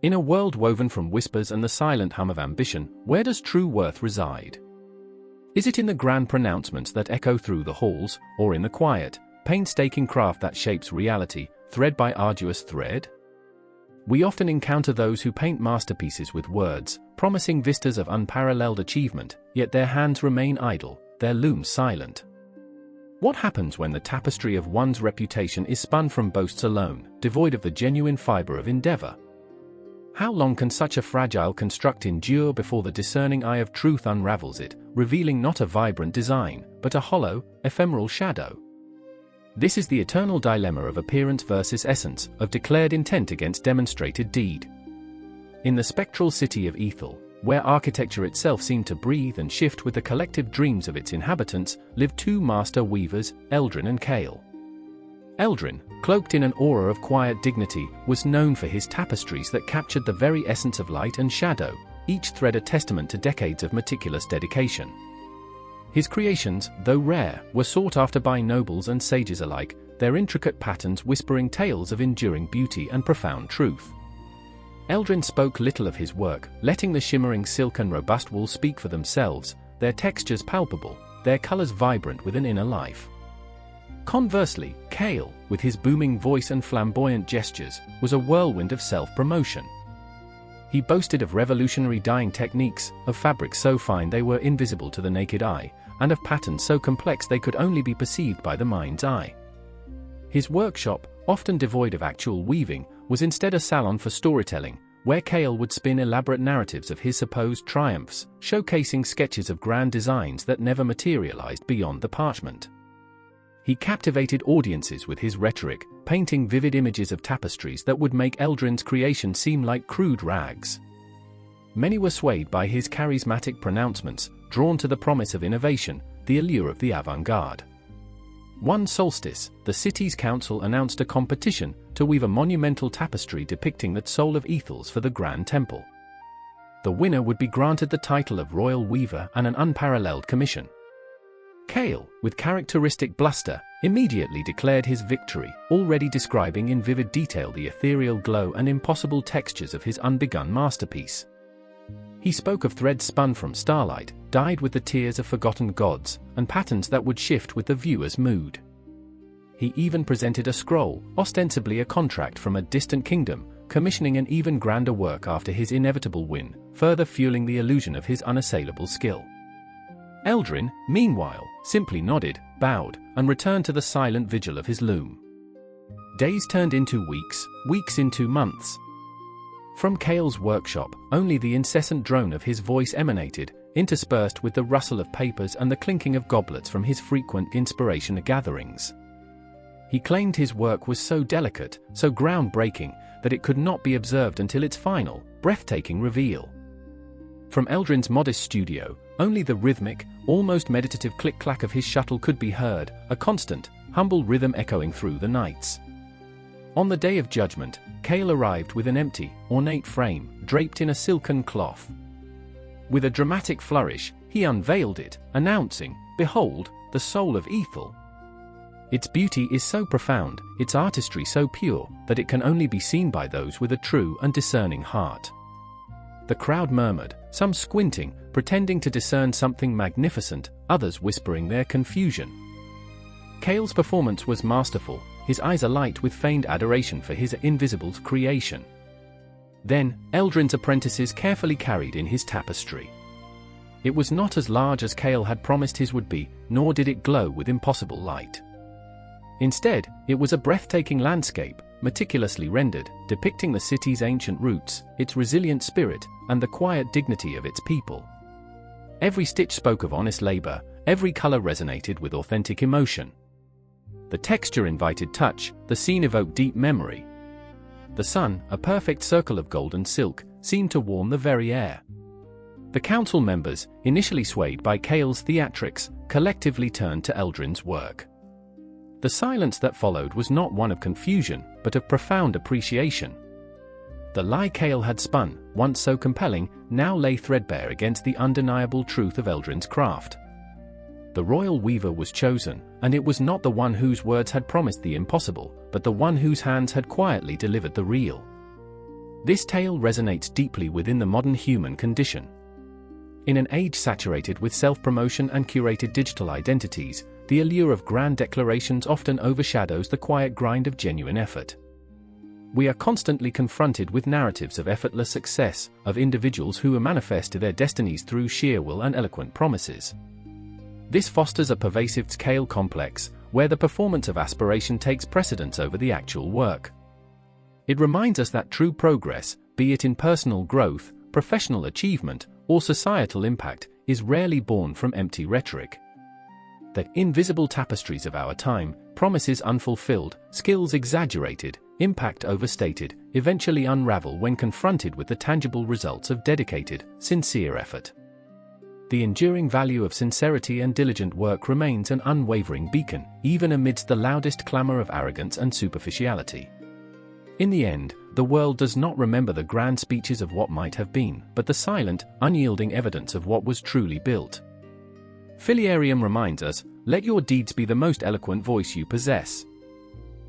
In a world woven from whispers and the silent hum of ambition, where does true worth reside? Is it in the grand pronouncements that echo through the halls, or in the quiet, painstaking craft that shapes reality, thread by arduous thread? We often encounter those who paint masterpieces with words, promising vistas of unparalleled achievement, yet their hands remain idle, their looms silent. What happens when the tapestry of one's reputation is spun from boasts alone, devoid of the genuine fiber of endeavor? How long can such a fragile construct endure before the discerning eye of truth unravels it, revealing not a vibrant design, but a hollow, ephemeral shadow? This is the eternal dilemma of appearance versus essence, of declared intent against demonstrated deed. In the spectral city of Ethel, where architecture itself seemed to breathe and shift with the collective dreams of its inhabitants, lived two master weavers, Eldrin and Kael. Eldrin, cloaked in an aura of quiet dignity, was known for his tapestries that captured the very essence of light and shadow, each thread a testament to decades of meticulous dedication. His creations, though rare, were sought after by nobles and sages alike, their intricate patterns whispering tales of enduring beauty and profound truth. Eldrin spoke little of his work, letting the shimmering silk and robust wool speak for themselves, their textures palpable, their colors vibrant with an inner life. Conversely, Kael, with his booming voice and flamboyant gestures, was a whirlwind of self-promotion. He boasted of revolutionary dyeing techniques, of fabrics so fine they were invisible to the naked eye, and of patterns so complex they could only be perceived by the mind's eye. His workshop, often devoid of actual weaving, was instead a salon for storytelling, where Kael would spin elaborate narratives of his supposed triumphs, showcasing sketches of grand designs that never materialized beyond the parchment. He captivated audiences with his rhetoric, painting vivid images of tapestries that would make Eldrin's creation seem like crude rags. Many were swayed by his charismatic pronouncements, drawn to the promise of innovation, the allure of the avant-garde. One solstice, the city's council announced a competition to weave a monumental tapestry depicting the soul of Ethels for the Grand Temple. The winner would be granted the title of Royal Weaver and an unparalleled commission. Kael, with characteristic bluster, immediately declared his victory, already describing in vivid detail the ethereal glow and impossible textures of his unbegun masterpiece. He spoke of threads spun from starlight, dyed with the tears of forgotten gods, and patterns that would shift with the viewer's mood. He even presented a scroll, ostensibly a contract from a distant kingdom, commissioning an even grander work after his inevitable win, further fueling the illusion of his unassailable skill. Eldrin, meanwhile, simply nodded, bowed, and returned to the silent vigil of his loom. Days turned into weeks, weeks into months. From Kael's workshop, only the incessant drone of his voice emanated, interspersed with the rustle of papers and the clinking of goblets from his frequent inspiration gatherings. He claimed his work was so delicate, so groundbreaking, that it could not be observed until its final, breathtaking reveal. From Eldrin's modest studio, only the rhythmic, almost meditative click-clack of his shuttle could be heard, a constant, humble rhythm echoing through the nights. On the day of judgment, Kael arrived with an empty, ornate frame, draped in a silken cloth. With a dramatic flourish, he unveiled it, announcing, "Behold, the soul of Ethel." Its beauty is so profound, its artistry so pure, that it can only be seen by those with a true and discerning heart. The crowd murmured, some squinting, pretending to discern something magnificent, others whispering their confusion. Kael's performance was masterful, his eyes alight with feigned adoration for his invisible creation. Then, Eldrin's apprentices carefully carried in his tapestry. It was not as large as Kael had promised his would be, nor did it glow with impossible light. Instead, it was a breathtaking landscape, meticulously rendered, depicting the city's ancient roots, its resilient spirit, and the quiet dignity of its people. Every stitch spoke of honest labor, every color resonated with authentic emotion. The texture invited touch, the scene evoked deep memory. The sun, a perfect circle of golden silk, seemed to warm the very air. The council members, initially swayed by Kael's theatrics, collectively turned to Eldrin's work. The silence that followed was not one of confusion, but of profound appreciation. The lie Kael had spun, once so compelling, now lay threadbare against the undeniable truth of Eldrin's craft. The royal weaver was chosen, and it was not the one whose words had promised the impossible, but the one whose hands had quietly delivered the real. This tale resonates deeply within the modern human condition. In an age saturated with self-promotion and curated digital identities, the allure of grand declarations often overshadows the quiet grind of genuine effort. We are constantly confronted with narratives of effortless success, of individuals who manifest their destinies through sheer will and eloquent promises. This fosters a pervasive Kael complex, where the performance of aspiration takes precedence over the actual work. It reminds us that true progress, be it in personal growth, professional achievement, or societal impact, is rarely born from empty rhetoric. The invisible tapestries of our time, promises unfulfilled, skills exaggerated, impact overstated, eventually unravel when confronted with the tangible results of dedicated, sincere effort. The enduring value of sincerity and diligent work remains an unwavering beacon, even amidst the loudest clamor of arrogance and superficiality. In the end, the world does not remember the grand speeches of what might have been, but the silent, unyielding evidence of what was truly built. Filiarium reminds us, let your deeds be the most eloquent voice you possess.